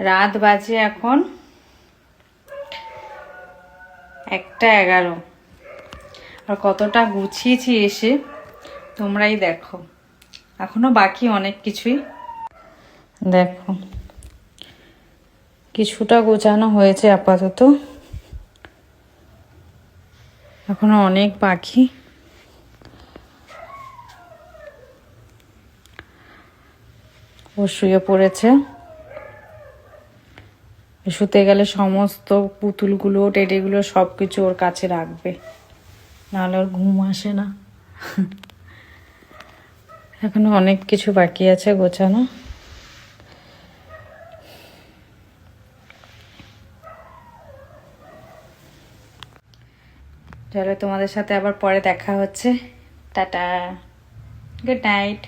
রাত বাজে এখন 1:11। আর কতটা গুছিয়েছি এসে তোমরাই দেখো। এখনো বাকি অনেক কিছুই। দেখো কিছুটা গোছানো হয়েছে আপাতত, এখনো অনেক বাকি। ও শুয়ে পড়েছে। শুতে গেলে সমস্ত পুতুলগুলো টেডিগুলো সব কিছু ওর কাছে রাখবে, নাহলে ওর ঘুম আসে না। এখনো অনেক কিছু বাকি আছে গোছানো। চলো তোমাদের সাথে আবার পরে দেখা হচ্ছে। Tata, good night.